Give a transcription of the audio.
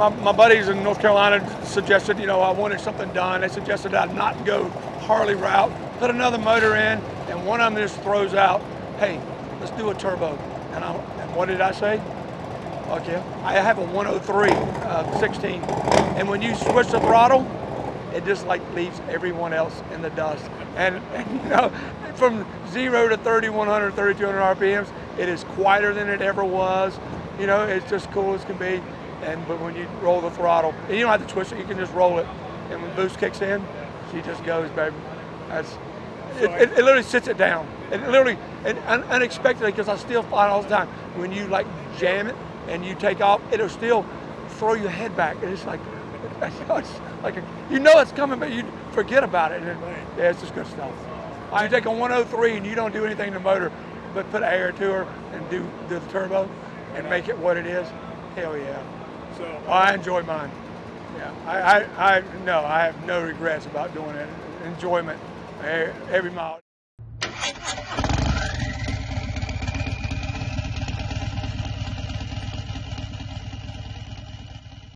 my buddies in North Carolina suggested, I wanted something done. They suggested I not go Harley route, put another motor in, and one of them just throws out, hey, let's do a turbo. And what did I say? Okay, I have a 103 16, and when you switch the throttle, it just like leaves everyone else in the dust. And from 0 to 3,100, 3,200 RPMs, it is quieter than it ever was. It's just cool as can be. But when you roll the throttle, and you don't have to twist it, you can just roll it. And when boost kicks in, she just goes, baby. It literally sits it down. It literally, unexpectedly, because I still find all the time, when you like jam it and you take off, it'll still throw your head back. It's like, it's coming, but you forget about it. Yeah, it's just good stuff. You take a 103 and you don't do anything to the motor, but put air to her and do the turbo and make it what it is. Hell yeah. So I enjoy mine. Yeah, I have no regrets about doing it. Enjoyment every mile.